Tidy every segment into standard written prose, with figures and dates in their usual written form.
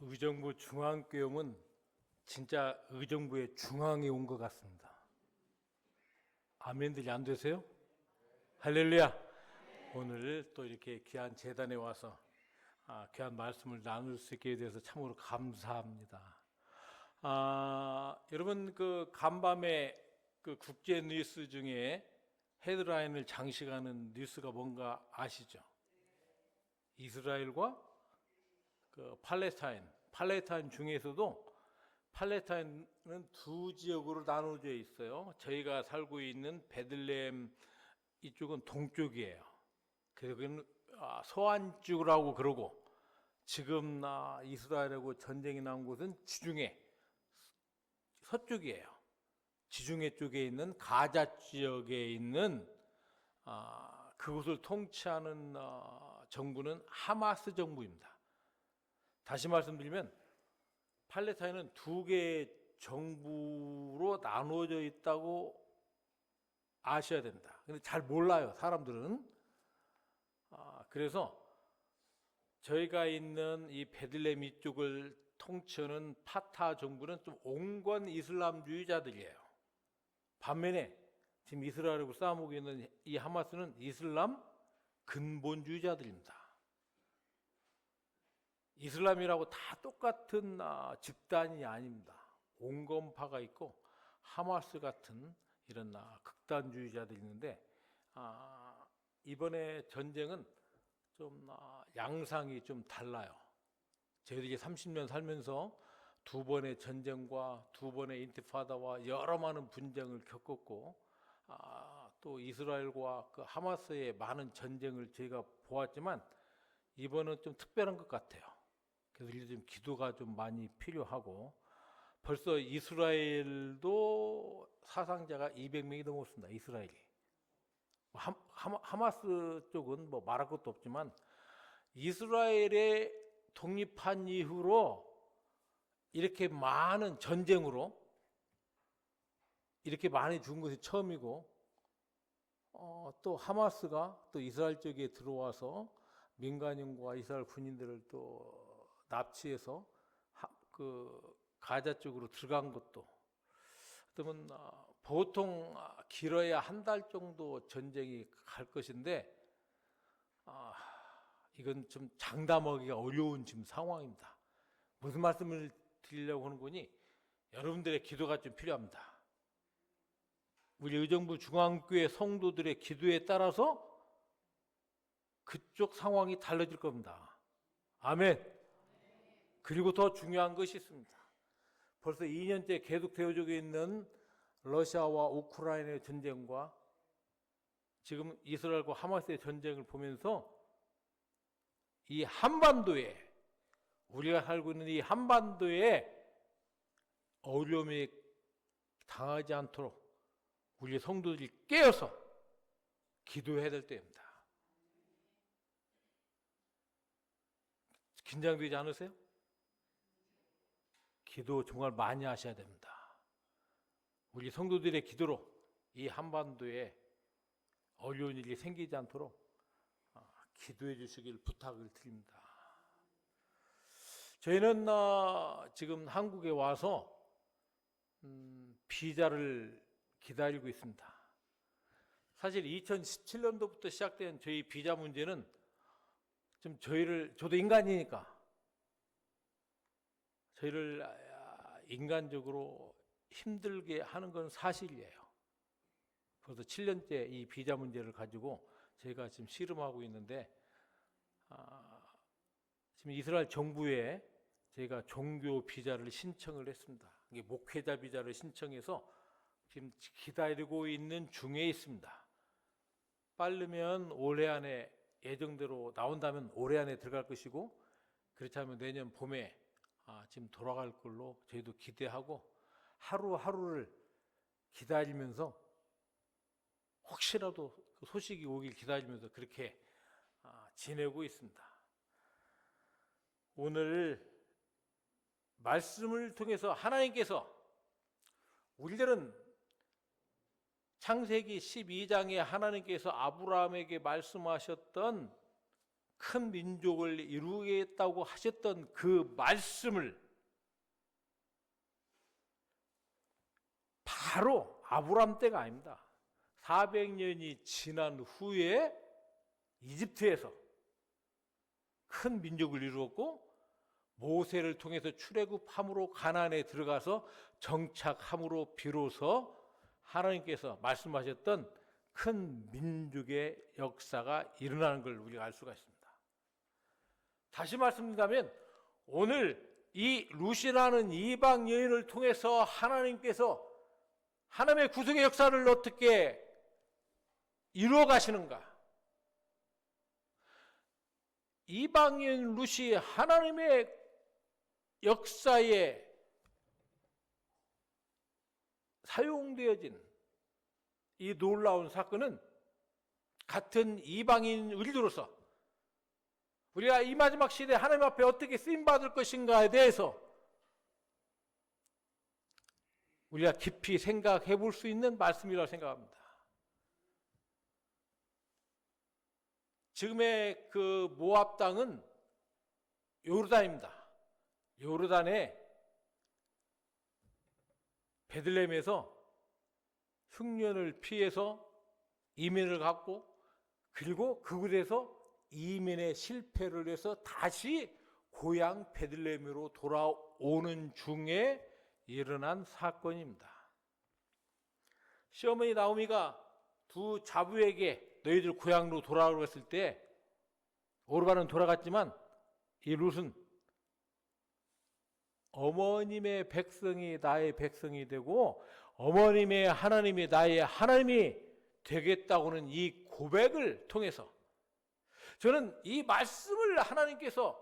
의정부 중앙교회는 진짜 의정부의 중앙에 온 것 같습니다. 아멘들이 안 되세요? 할렐루야. 오늘 또 이렇게 귀한 제단에 와서 귀한 말씀을 나눌 수 있게 돼서 참으로 감사합니다. 여러분 그 간밤에 그 국제 뉴스 중에 헤드라인을 장식하는 뉴스가 뭔가 아시죠? 이스라엘과 그 팔레스타인 중에서도 팔레스타인은 두 지역으로 나눠져 있어요. 저희가 살고 있는 베들레헴 이쪽은 동쪽이에요. 그래서 그건 서안쪽이라고 그러고, 지금 이스라엘하고 전쟁이 난 곳은 지중해 서쪽이에요. 지중해 쪽에 있는 가자 지역에 있는 그곳을 통치하는 정부는 하마스 정부입니다. 다시 말씀드리면 팔레스타인은 두 개의 정부로 나누어져 있다고 아셔야 됩니다. 근데 잘 몰라요, 사람들은. 그래서 저희가 있는 이 베들레헴 이쪽을 통치하는 파타 정부는 좀 온건 이슬람주의자들이에요. 반면에 지금 이스라엘하고 싸우고 있는 이 하마스는 이슬람 근본주의자들입니다. 이슬람이라고 다 똑같은 집단이 아닙니다. 온건파가 있고 하마스 같은 이런 극단주의자들이 있는데, 이번에 전쟁은 좀 양상이 좀 달라요. 저희들이 30년 살면서 두 번의 전쟁과 두 번의 인티파다와 여러 많은 분쟁을 겪었고, 또 이스라엘과 그 하마스의 많은 전쟁을 저희가 보았지만 이번은 좀 특별한 것 같아요. 그래서 좀 기도가 좀 많이 필요하고, 벌써 이스라엘도 사상자가 200명이 넘었습니다. 이스라엘이. 하마스 쪽은 뭐 말할 것도 없지만 이스라엘의 독립한 이후로 이렇게 많은 전쟁으로 이렇게 많이 죽은 것이 처음이고, 또 하마스가 또 이스라엘 쪽에 들어와서 민간인과 이스라엘 군인들을 또 납치해서 그 가자 쪽으로 들어간 것도, 그러면 보통 길어야 한 달 정도 전쟁이 갈 것인데, 이건 좀 장담하기가 어려운 지금 상황입니다. 무슨 말씀을 드리려고 하는 거니, 여러분들의 기도가 좀 필요합니다. 우리 의정부 중앙교회 성도들의 기도에 따라서 그쪽 상황이 달라질 겁니다. 아멘. 그리고 더 중요한 것이 있습니다. 벌써 2년째 계속 되어지고 있는 러시아와 우크라이나의 전쟁과 지금 이스라엘과 하마스의 전쟁을 보면서 이 한반도에, 우리가 살고 있는 이 한반도에 어려움이 당하지 않도록 우리 성도들이 깨어서 기도해야 될 때입니다. 긴장되지 않으세요? 기도 정말 많이 하셔야 됩니다. 우리 성도들의 기도로 이 한반도에 어려운 일이 생기지 않도록 기도해 주시길 부탁을 드립니다. 저희는 지금 한국에 와서 비자를 기다리고 있습니다. 사실 2017년도부터 시작된 저희 비자 문제는 좀 저도 인간이니까 저희를 인간적으로 힘들게 하는 건 사실이에요. 벌써 7년째 이 비자 문제를 가지고 저희가 지금 씨름하고 있는데, 지금 이스라엘 정부에 저희가 종교 비자를 신청을 했습니다. 이게 목회자 비자를 신청해서 지금 기다리고 있는 중에 있습니다. 빠르면 올해 안에, 예정대로 나온다면 올해 안에 들어갈 것이고, 그렇지 않으면 내년 봄에 지금 돌아갈 걸로 저희도 기대하고, 하루하루를 기다리면서 혹시라도 그 소식이 오길 기다리면서 그렇게 지내고 있습니다. 오늘 말씀을 통해서 하나님께서 우리들은 창세기 12장에 하나님께서 아브라함에게 말씀하셨던 큰 민족을 이루겠다고 하셨던 그 말씀을 바로 아브라함 때가 아닙니다. 400년이 지난 후에 이집트에서 큰 민족을 이루었고 모세를 통해서 출애굽함으로 가나안에 들어가서 정착함으로 비로소 하나님께서 말씀하셨던 큰 민족의 역사가 일어나는 걸 우리가 알 수가 있습니다. 다시 말씀드리자면 오늘 이 룻이라는 이방 여인을 통해서 하나님께서 하나님의 구속의 역사를 어떻게 이루어 가시는가? 이방 여인 룻이 하나님의 역사에 사용되어진 이 놀라운 사건은 같은 이방인으로서 우리가 이 마지막 시대에 하나님 앞에 어떻게 쓰임받을 것인가에 대해서 우리가 깊이 생각해 볼 수 있는 말씀이라고 생각합니다. 지금의 그 모압 땅은 요르단입니다. 요르단의 베들레헴에서 흉년을 피해서 이민을 갔고 그리고 그곳에서 이민의 실패를 해서 다시 고향 베들레헴으로 돌아오는 중에 일어난 사건입니다. 시어머니 나오미가 두 자부에게 너희들 고향으로 돌아오라고 했을 때 오르바는 돌아갔지만 이 룻은 어머님의 백성이 나의 백성이 되고 어머님의 하나님이 나의 하나님이 되겠다고는 이 고백을 통해서 저는 이 말씀을 하나님께서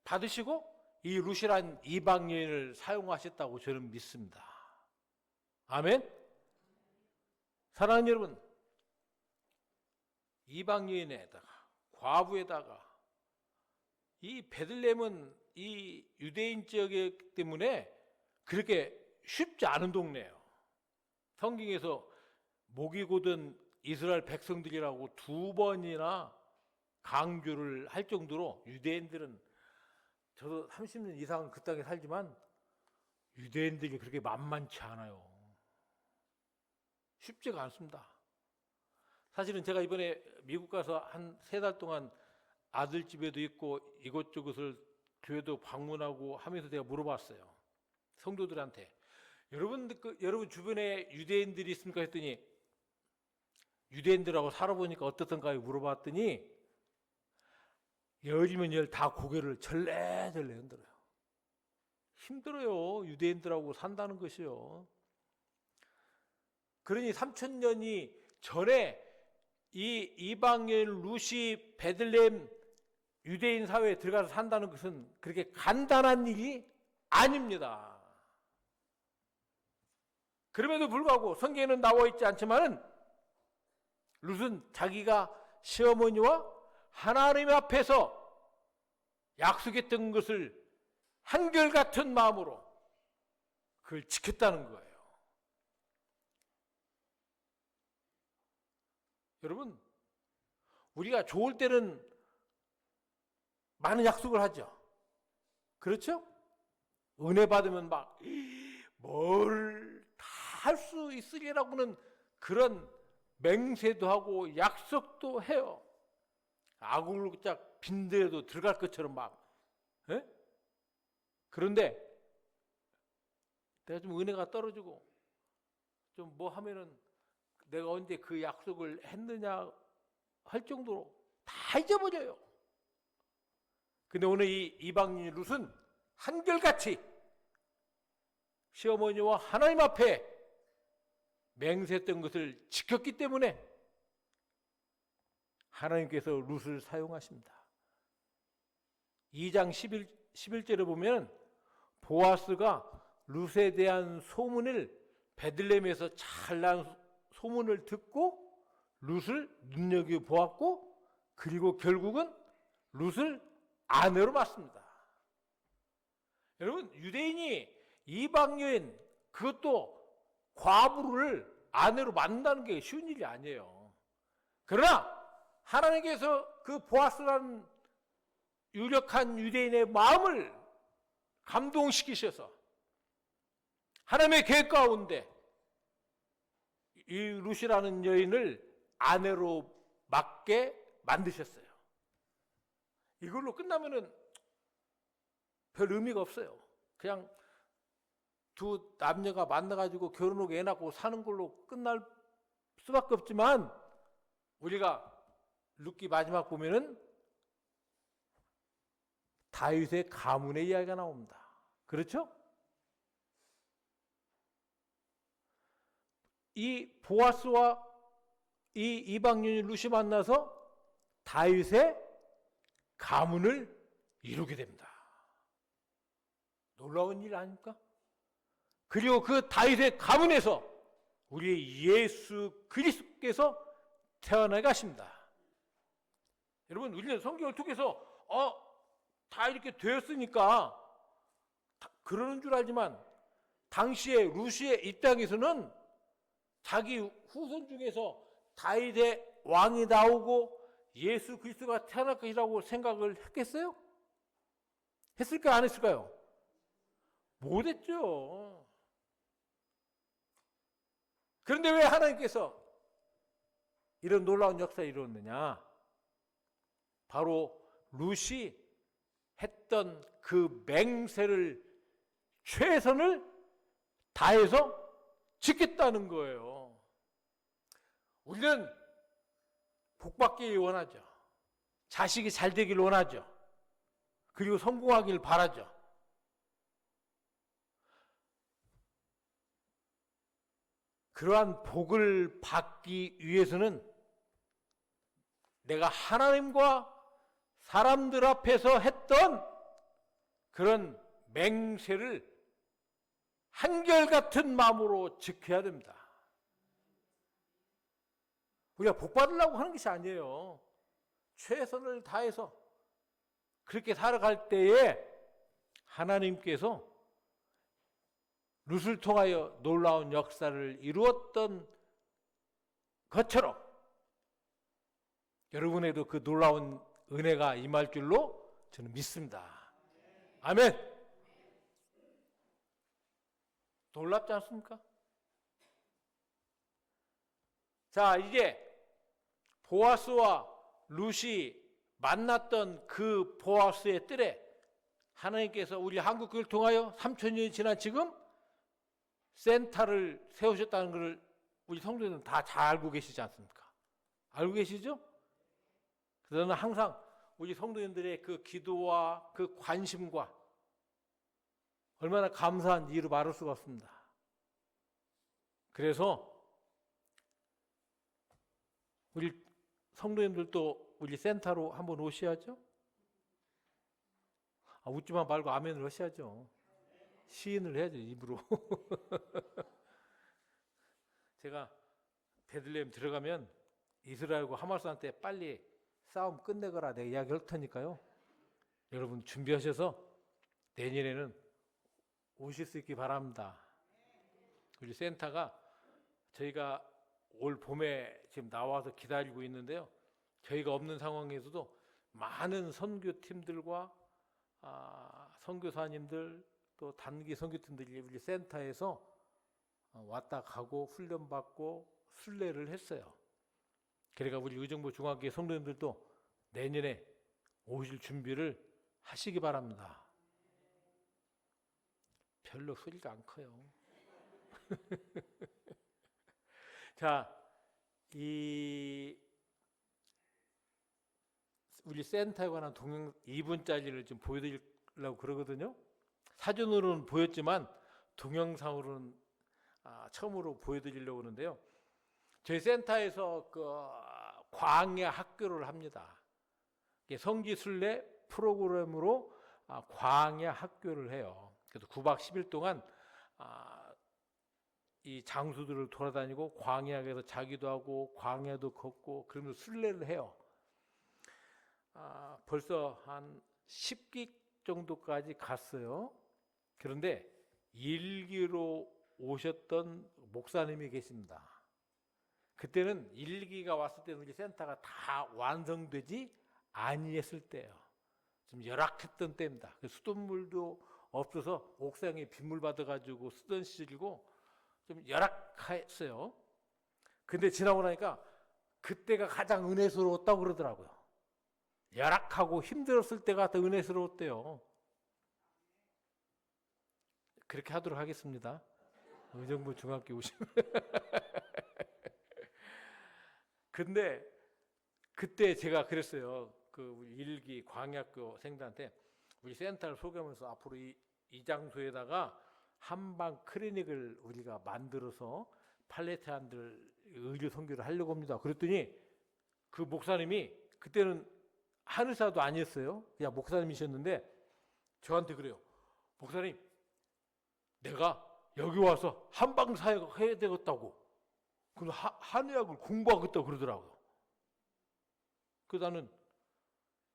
받으시고 이 룻이란 이방 여인을 사용하셨다고 저는 믿습니다. 아멘. 사랑하는 여러분, 이방 여인에다가 과부에다가 이 베들레헴은 이 유대인 지역이기 때문에 그렇게 쉽지 않은 동네예요. 성경에서 목이 곧은 이스라엘 백성들이라고 2번이나 강조를 할 정도로 유대인들은 저도 30년 이상 그 땅에 살지만 유대인들이 그렇게 만만치 않아요. 쉽지가 않습니다. 사실은 제가 이번에 미국 가서 한 3달 동안 아들 집에도 있고 이곳저곳을 교회도 방문하고 하면서 제가 물어봤어요. 성도들한테. 여러분 주변에 유대인들이 있습니까? 했더니 유대인들하고 살아보니까 어떻던가 물어봤더니 열이면 열 다 고개를 절레절레 흔들어요. 힘들어요. 유대인들하고 산다는 것이요. 그러니 3000년이 전에 이 이방인 룻이 베들레헴 유대인 사회에 들어가서 산다는 것은 그렇게 간단한 일이 아닙니다. 그럼에도 불구하고 성경에는 나와 있지 않지만은 룻은 자기가 시어머니와 하나님 앞에서 약속했던 것을 한결같은 마음으로 그걸 지켰다는 거예요. 여러분, 우리가 좋을 때는 많은 약속을 하죠. 그렇죠? 은혜 받으면 막 뭘 다 할 수 있으리라고는 그런 맹세도 하고 약속도 해요. 아굴짝 빈대에도 들어갈 것처럼 막. 에? 그런데 내가 좀 은혜가 떨어지고 좀 뭐 하면은 내가 언제 그 약속을 했느냐 할 정도로 다 잊어버려요. 근데 오늘 이 이방인 룻은 한결같이 시어머니와 하나님 앞에 맹세했던 것을 지켰기 때문에 하나님께서 룻을 사용하십니다. 2장 11절에 보면 보아스가 룻에 대한 소문을 베들레헴에서 잘난 소문을 듣고 룻을 눈여겨보았고 그리고 결국은 룻을 아내로 맞습니다. 여러분, 유대인이 이방 여인 그것도 과부를 아내로 만나는 게 쉬운 일이 아니에요. 그러나 하나님께서 그 보아스라는 유력한 유대인의 마음을 감동시키셔서 하나님의 계획 가운데 이 룻이라는 여인을 아내로 맡게 만드셨어요. 이걸로 끝나면은 별 의미가 없어요. 그냥 두 남녀가 만나가지고 결혼하고 애 낳고 사는 걸로 끝날 수밖에 없지만, 우리가 룻기 마지막 보면은 다윗의 가문의 이야기가 나옵니다. 그렇죠? 이 보아스와 이 이방인이 룻이 만나서 다윗의 가문을 이루게 됩니다. 놀라운 일 아닙니까? 그리고 그 다윗의 가문에서 우리 예수 그리스도께서 태어나 가십니다. 여러분, 우리는 성경을 통해서 다 이렇게 되었으니까 그러는 줄 알지만, 당시에 룻의 입장에서는 자기 후손 중에서 다윗의 왕이 나오고 예수 그리스도가 태어날 것이라고 생각을 했겠어요? 했을까요? 안 했을까요? 못했죠. 그런데 왜 하나님께서 이런 놀라운 역사를 이루었느냐? 바로 룻이 했던 그 맹세를, 최선을 다해서 지켰다는 거예요. 우리는 복받기를 원하죠. 자식이 잘 되길 원하죠. 그리고 성공하길 바라죠. 그러한 복을 받기 위해서는 내가 하나님과 사람들 앞에서 했던 그런 맹세를 한결같은 마음으로 지켜야 됩니다. 우리가 복 받으려고 하는 것이 아니에요. 최선을 다해서 그렇게 살아갈 때에 하나님께서 룻을 통하여 놀라운 역사를 이루었던 것처럼 여러분에도 그 놀라운 은혜가 임할 줄로 저는 믿습니다. 아멘. 놀랍지 않습니까? 자, 이제 보아스와 룻이 만났던 그 보아스의 뜰에 하나님께서 우리 한국교회를 통하여 3000년이 지난 지금 센터를 세우셨다는 것을 우리 성도들은 다 잘 알고 계시지 않습니까? 알고 계시죠? 저는 항상 우리 성도님들의 그 기도와 그 관심과 얼마나 감사한 이유로 말할 수가 없습니다. 그래서 우리 성도님들도 우리 센터로 한번 오셔야죠. 웃지만 말고 아멘을 하셔야죠. 시인을 해야죠, 입으로. 제가 베들레헴 들어가면 이스라엘과 하마스한 테 빨리 싸움 끝내거라 내가 이야기 할 테니까요. 여러분 준비하셔서 내년에는 오실 수 있기 바랍니다. 우리 센터가 저희가 올 봄에 지금 나와서 기다리고 있는데요. 저희가 없는 상황에서도 많은 선교팀들과 선교사님들 또 단기 선교팀들이 우리 센터에서 왔다 가고 훈련받고 순례를 했어요. 그러니까 우리 의정부 중앙교회 성도님들도 내년에 오실 준비를 하시기 바랍니다. 별로 소리가 안 커요. 자, 우리 센터에 관한 동영 2분짜리를 좀 보여드리려고 그러거든요. 사진으로는 보였지만 동영상으로는 처음으로 보여드리려고 하는데요. 저희 센터에서 그 광야 학교를 합니다. 성지순례 프로그램으로 광야 학교를 해요. 그래서 9박 10일 동안 이 장소들을 돌아다니고 광야에서 자기도 하고 광야도 걷고 그러면서 순례를 해요. 벌써 한 10기 정도까지 갔어요. 그런데 일기로 오셨던 목사님이 계십니다. 그때는 1기가 왔을 때는 우리 센터가 다 완성되지 아니했을 때예요. 좀 열악했던 때입니다. 수돗물도 없어서 옥상에 빗물 받아가지고 쓰던 시절이고 좀 열악했어요. 근데 지나고 나니까 그때가 가장 은혜스러웠다고 그러더라고요. 열악하고 힘들었을 때가 더 은혜스러웠대요. 그렇게 하도록 하겠습니다. 의정부 중학교 오시면. 근데 그때 제가 그랬어요. 그 우리 1기 광약교 생들한테 우리 센터를 소개하면서 앞으로 이 장소에다가 한방 클리닉을 우리가 만들어서 팔레티안들 의료 선교를 하려고 합니다. 그랬더니 그 목사님이 그때는 한의사도 아니었어요. 그냥 목사님이셨는데 저한테 그래요. 목사님, 내가 여기 와서 한방 사역 해야 되겠다고. 그럼 한의학을 공부하겠다고 그러더라고요. 그래서 나는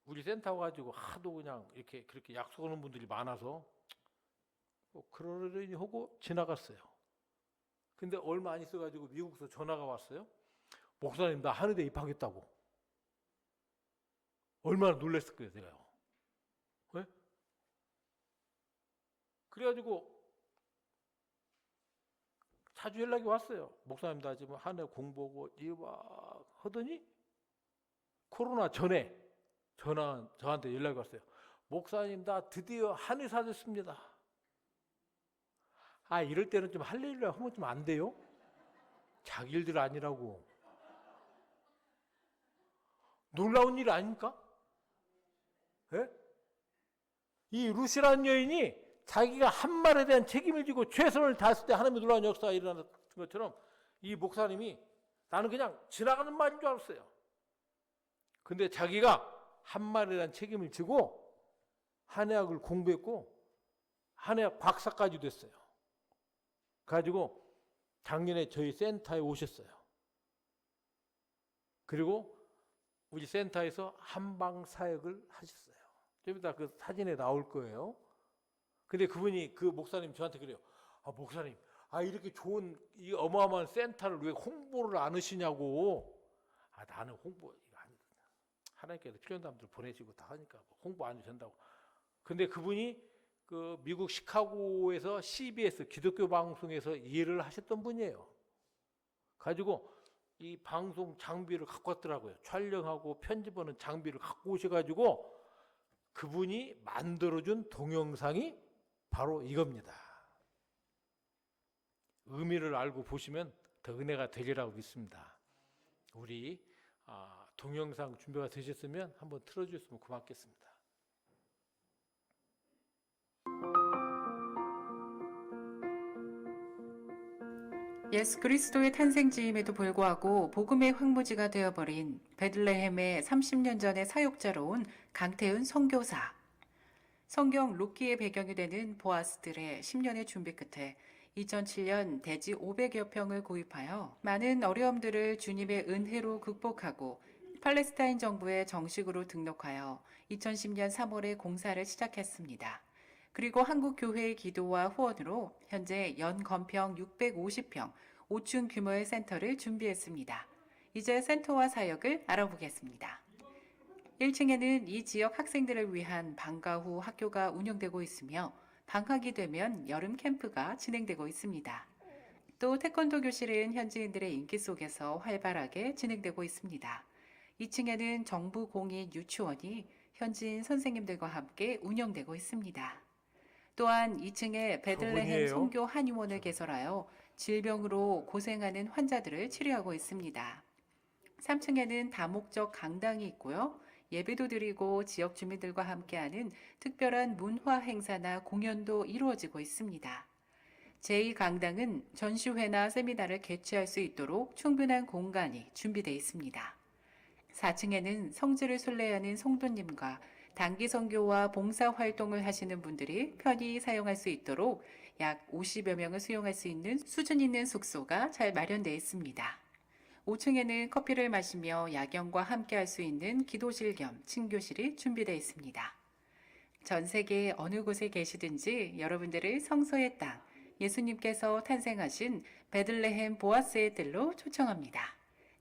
우리 센터 가지고 하도 그냥 이렇게 그렇게 약속하는 분들이 많아서 그러려니 하고 지나갔어요. 근데 얼마 안 있어가지고 미국에서 전화가 왔어요. 목사님, 나 한의대 입학했다고. 얼마나 놀랐을 거예요, 제가요. 네? 그래가지고 자주 연락이 왔어요. 목사님, 나 지금 한의 공부하고 이와 하더니 코로나 전에 저한테 연락이 왔어요. 목사님, 나 드디어 한의사 됐습니다. 아, 이럴 때는 좀 할렐루야 하면 좀 안 돼요? 자기 일들 아니라고. 놀라운 일 아닙니까? 예? 이 루시라는 여인이 자기가 한 말에 대한 책임을 지고 최선을 다했을 때 하나님의 놀라운 역사가 일어나는 것처럼 이 목사님이 나는 그냥 지나가는 말인 줄 알았어요. 근데 자기가 한 말에 대한 책임을 지고 한의학을 공부했고 한의학 박사까지 됐어요. 가지고 작년에 저희 센터에 오셨어요. 그리고 우리 센터에서 한방 사역을 하셨어요. 좀 이따 그 사진에 나올 거예요. 근데 그분이 그 목사님 저한테 그래요. 아, 목사님, 이렇게 좋은 이 어마어마한 센터를 왜 홍보를 안 하시냐고. 아, 나는 홍보 이거 아니다. 하나님께서 필요한 사람들 보내시고 다 하니까 홍보 안 해도 된다고. 근데 그분이 그 미국 시카고에서 CBS 기독교 방송에서 일을 하셨던 분이에요. 가지고 이 방송 장비를 갖고 왔더라고요. 촬영하고 편집하는 장비를 갖고 오셔가지고 그분이 만들어준 동영상이 바로 이겁니다. 의미를 알고 보시면 더 은혜가 되리라고 믿습니다. 우리 동영상 준비가 되셨으면 한번 틀어주셨으면 고맙겠습니다. 예수 그리스도의 탄생지임에도 불구하고 복음의 황무지가 되어버린 베들레헴의 30년 전의 사역자로 온 강태훈 선교사. 성경 룻기의 배경이 되는 보아스들의 10년의 준비 끝에 2007년 대지 500여 평을 구입하여 많은 어려움들을 주님의 은혜로 극복하고 팔레스타인 정부에 정식으로 등록하여 2010년 3월에 공사를 시작했습니다. 그리고 한국 교회의 기도와 후원으로 현재 연 건평 650평, 5층 규모의 센터를 준비했습니다. 이제 센터와 사역을 알아보겠습니다. 1층에는 이 지역 학생들을 위한 방과 후 학교가 운영되고 있으며 방학이 되면 여름 캠프가 진행되고 있습니다. 또 태권도 교실은 현지인들의 인기 속에서 활발하게 진행되고 있습니다. 2층에는 정부 공인 유치원이 현지인 선생님들과 함께 운영되고 있습니다. 또한 2층에 베들레헴 선교 한의원을 개설하여 질병으로 고생하는 환자들을 치료하고 있습니다. 3층에는 다목적 강당이 있고요. 예배도 드리고 지역 주민들과 함께하는 특별한 문화 행사나 공연도 이루어지고 있습니다. 제2강당은 전시회나 세미나를 개최할 수 있도록 충분한 공간이 준비되어 있습니다. 4층에는 성지를 순례하는 성도님과 단기 선교와 봉사 활동을 하시는 분들이 편히 사용할 수 있도록 약 50여 명을 수용할 수 있는 수준 있는 숙소가 잘 마련되어 있습니다. 5층에는 커피를 마시며 야경과 함께 할 수 있는 기도실 겸 친교실이 준비되어 있습니다. 전 세계 어느 곳에 계시든지 여러분들을 성서의 땅, 예수님께서 탄생하신 베들레헴 보아스의 뜰로 초청합니다.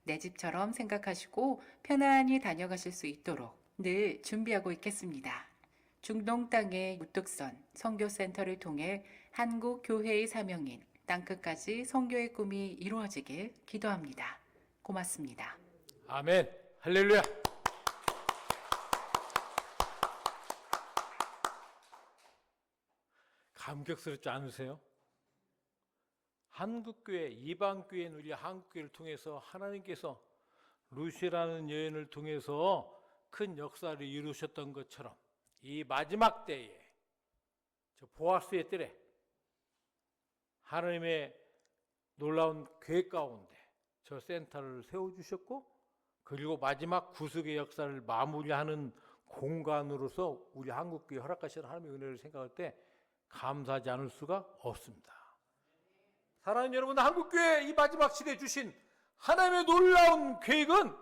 내 집처럼 생각하시고 편안히 다녀가실 수 있도록 늘 준비하고 있겠습니다. 중동 땅의 우뚝선 선교센터를 통해 한국 교회의 사명인 땅끝까지 선교의 꿈이 이루어지길 기도합니다. 고맙습니다. 아멘. 할렐루야. 감격스럽지 않으세요? 한국교회, 이방교회 우리 한국교회를 통해서 하나님께서 루시라는 여인을 통해서 큰 역사를 이루셨던 것처럼 이 마지막 때에 저 보아스의 뜰에 하나님의 놀라운 계획 가운데 저 센터를 세워주셨고, 그리고 마지막 구속의 역사를 마무리하는 공간으로서 우리 한국교회 허락하신 하나님의 은혜를 생각할 때 감사하지 않을 수가 없습니다. 사랑하는 여러분, 한국교회 이 마지막 시대에 주신 하나님의 놀라운 계획은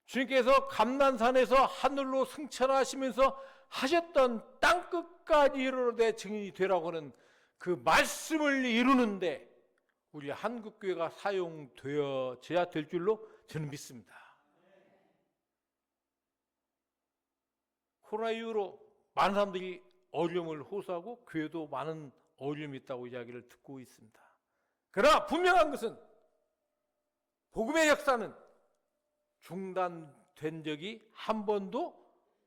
주님께서 감난산에서 하늘로 승천하시면서 하셨던 땅끝까지 이르러 증인이 되라고 하는 그 말씀을 이루는데 우리 한국교회가 사용되어져야 될 줄로 저는 믿습니다. 코로나 이후로 많은 사람들이 어려움을 호소하고 교회도 많은 어려움이 있다고 이야기를 듣고 있습니다. 그러나 분명한 것은 복음의 역사는 중단된 적이 한 번도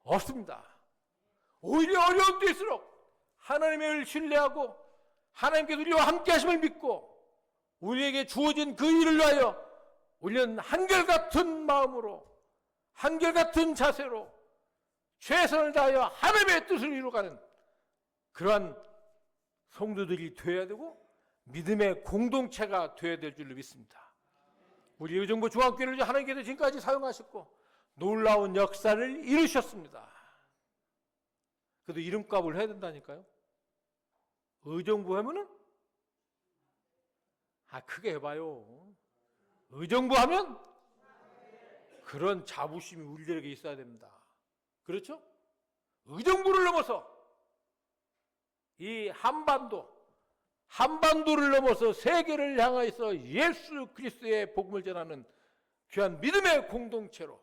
없습니다. 오히려 어려운 때일수록 하나님을 신뢰하고 하나님께서 우리와 함께 하심을 믿고 우리에게 주어진 그 일을 위하여 우리는 한결같은 마음으로 한결같은 자세로 최선을 다하여 하나님의 뜻을 이루어가는 그러한 성도들이 되어야 되고 믿음의 공동체가 되어야 될 줄로 믿습니다. 우리 의정부 중앙교회를 하나님께서 지금까지 사용하셨고 놀라운 역사를 이루셨습니다. 그래도 이름값을 해야 된다니까요. 의정부 하면은 크게 해봐요. 의정부 하면 그런 자부심이 우리들에게 있어야 됩니다. 그렇죠? 의정부를 넘어서 이 한반도를 넘어서 세계를 향하여서 예수 그리스도의 복음을 전하는 귀한 믿음의 공동체로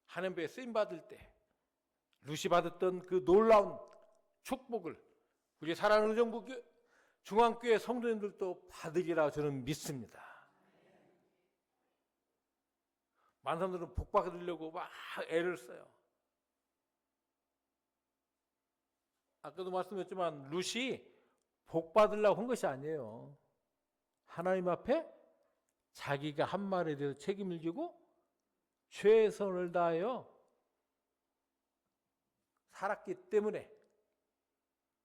하나님의 쓰임 받을 때 루시 받았던 그 놀라운 축복을 우리 사랑하는 의정부 중앙교회 성도님들도 받으리라 저는 믿습니다. 많은 사람들은 복 받으려고 막 애를 써요. 아까도 말씀드렸지만 루시 복 받으려고 한 것이 아니에요. 하나님 앞에 자기가 한 말에 대해서 책임을 지고 최선을 다하여 살았기 때문에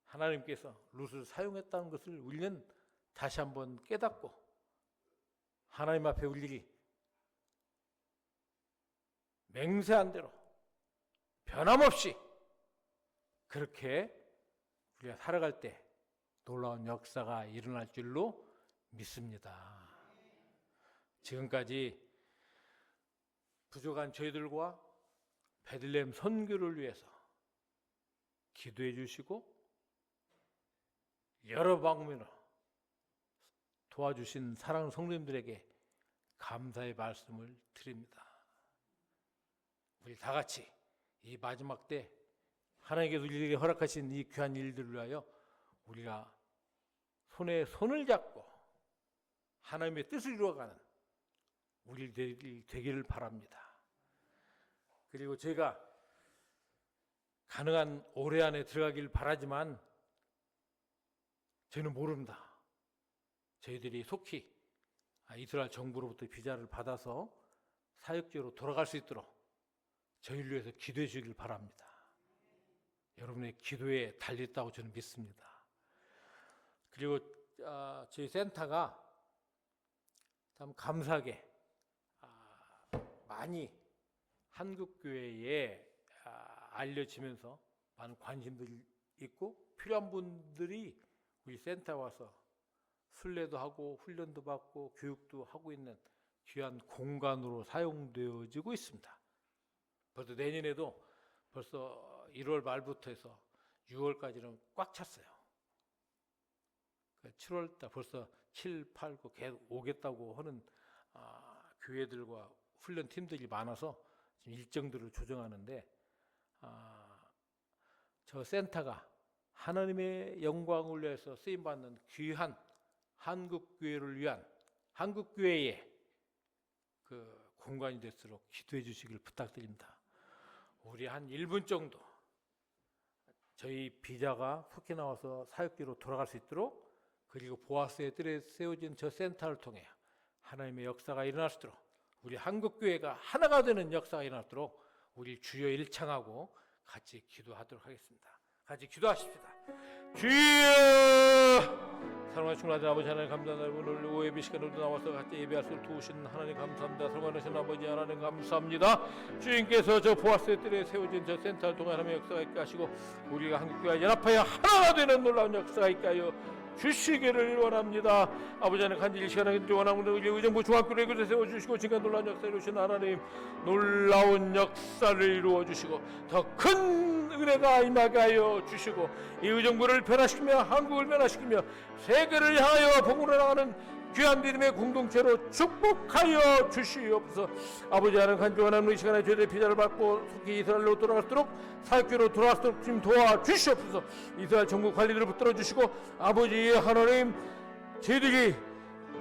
하나님께서 룻을 사용했다는 것을 우리는 다시 한번 깨닫고 하나님 앞에 우리들이 맹세한 대로 변함없이 그렇게 우리가 살아갈 때 놀라운 역사가 일어날 줄로 믿습니다. 지금까지 부족한 저희들과 베들레헴 선교를 위해서 기도해 주시고 여러 방면으로 도와주신 사랑하는 성도님들에게 감사의 말씀을 드립니다. 우리 다 같이 이 마지막 때 하나님께서 우리에게 허락하신 이 귀한 일들을 위하여 우리가 손에 손을 잡고 하나님의 뜻을 이루어가는 우리 되기를 바랍니다. 그리고 제가 가능한 올해 안에 들어가길 바라지만 저희는 모릅니다. 저희들이 속히 이스라엘 정부로부터 비자를 받아서 사역지로 돌아갈 수 있도록 저희를 위해서 기도해 주길 바랍니다. 여러분의 기도에 달렸다고 저는 믿습니다. 그리고 저희 센터가 참 감사하게 많이 한국교회에 알려지면서 많은 관심들이 있고 필요한 분들이 우리 센터에 와서 순례도 하고 훈련도 받고 교육도 하고 있는 귀한 공간으로 사용되어지고 있습니다. 벌써 내년에도 벌써 1월 말부터 해서 6월까지는 꽉 찼어요. 7월달 벌써 7, 8, 9 계속 오겠다고 하는 교회들과 훈련팀들이 많아서 지금 일정들을 조정하는데 저 센터가 하나님의 영광을 위해서 쓰임받는 귀한 한국교회를 위한 한국교회의 그 공간이 됐도록 기도해 주시길 부탁드립니다. 우리 한 1분 정도 저희 비자가 속히 나와서 사역지로 돌아갈 수 있도록, 그리고 보아스의 뜰에 세워진 저 센터를 통해 하나님의 역사가 일어날 수 있도록, 우리 한국교회가 하나가 되는 역사가 일어날 수 있도록 우리 주여 일창하고 같이 기도하도록 하겠습니다. 같이 기도하십시다. 주여! 사랑하는 충만하신 아버지 하나님 감사합니다. 오늘 오예비 시간으로 나와서 같이 예배할 수 있도록 도우신 하나님 감사합니다. 사랑하신 아버지 하나님 감사합니다. 주님께서 저 보아스의 뜰에 세워진 저 센터를 통해 하나님의 역사가 있게 하시고 우리가 한국교회가 연합하여 하나가 되는 놀라운 역사가 있게 하여 주시기를 원합니다. 아버지 하나님 간절히 시간에 원하는 우리 의정부 중학교를 이곳에 세워주시고 지금까지 놀라운 역사를 이루신 하나님, 놀라운 역사를 이루어주시고 더 큰 은혜가 임하게 하여 주시고 이 의정부를 변화시키며 한국을 변화시키며 세계를 향하여 복음으로 나가는 귀한 믿음의 공동체로 축복하여 주시옵소서. 아버지 하나님 간절히 원하는 이 시간에 저희들의 비자를 받고 속히 이스라엘로 돌아갈수록 사역교로 돌아갈수록 지금 도와주시옵소서. 이스라엘 정부 관리들을 붙들어 주시고 아버지 하나님, 저희들이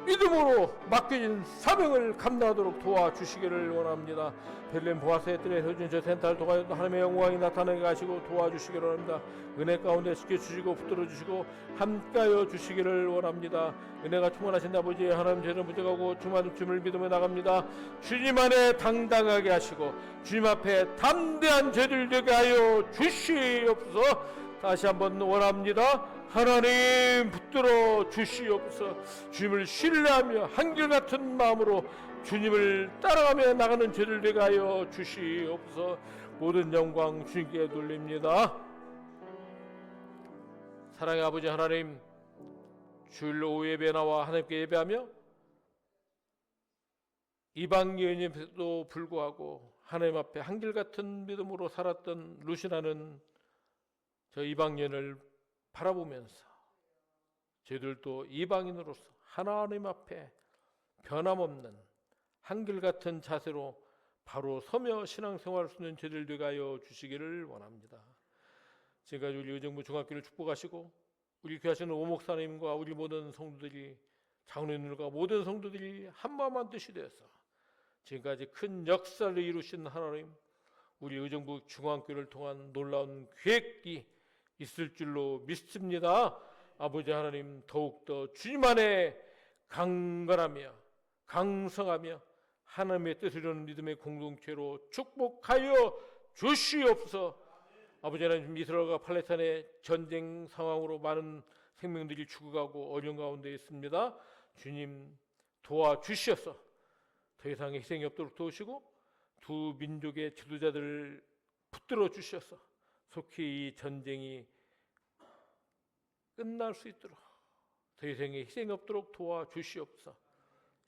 믿음으로 맡겨진 사명을 감당하도록 도와주시기를 원합니다. 베들레헴 보아스의 뜰에 세워진 저 센터를 통하여 하나님의 영광이 나타나게 하시고 도와주시기를 원합니다. 은혜 가운데 지켜주시고 붙들어주시고 함께하여 주시기를 원합니다. 은혜가 충만하신 아버지 하나님, 저희는 무적하고 주만 주님을 믿으며 나갑니다. 주님 안에 당당하게 하시고 주님 앞에 담대한 저희들 되게 하여 주시옵소서. 다시 한번 원합니다. 하나님 붙들어 주시옵소서. 주님을 신뢰하며 한결같은 마음으로 주님을 따라가며 나가는 저희들 되게 하여 주시옵소서. 모든 영광 주님께 돌립니다. 사랑의 아버지 하나님, 주일 오후 예배 나와 하나님께 예배하며 이방인임에도 불구하고 하나님 앞에 한결같은 믿음으로 살았던 루시나는 저 이방인을 바라보면서 저희들도 이방인으로서 하나님 앞에 변함없는 한결같은 자세로 바로 서며 신앙생활할 수 있는 저희들 되게 하여 주시기를 원합니다. 지금까지 우리 의정부 중학교를 축복하시고 우리 교하시는 오목사님과 우리 모든 성도들이, 장로님들과 모든 성도들이 한마음 한뜻이 되어서 지금까지 큰 역사를 이루신 하나님, 우리 의정부 중앙교를 통한 놀라운 계획이 있을 줄로 믿습니다. 아버지 하나님, 더욱더 주님 안에 강건하며 강성하며 하나님의 뜻을 이루는 믿음의 공동체로 축복하여 주시옵소서. 아버지 하나님, 이스라엘과 팔레스타인의 전쟁 상황으로 많은 생명들이 죽어가고 어려운 가운데 있습니다. 주님 도와주셔서 더 이상의 희생이 없도록 도우시고 두 민족의 지도자들을 붙들어 주셔서 속히 이 전쟁이 끝날 수 있도록 더 이상의 희생이 없도록 도와주시옵소서.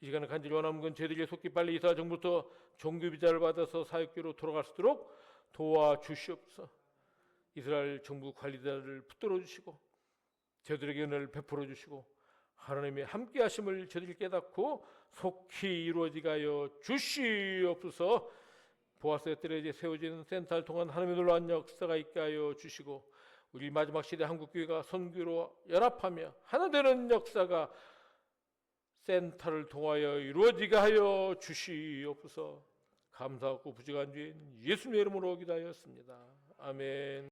이 시간에 간절히 원하는 건 저희들이 속히 빨리 이스라엘 정부부터 종교 비자를 받아서 사역교로 돌아갈 수 있도록 도와주시옵소서. 이스라엘 정부 관리자를 붙들어 주시고 저희들에게 은혜를 베풀어 주시고 하나님의 함께 하심을 저희들이 깨닫고 속히 이루어지게 하여 주시옵소서. 보아스의 뜰에 세워진 센터를 통한 하나님의 놀라운 역사가 있게 하여 주시고 우리 마지막 시대 한국교회가 선교로 연합하며 하나 되는 역사가 센터를 통하여 이루어지게 하여 주시옵소서. 감사하고 부지런한 주인 예수님의 이름으로 기도하였습니다. 아멘.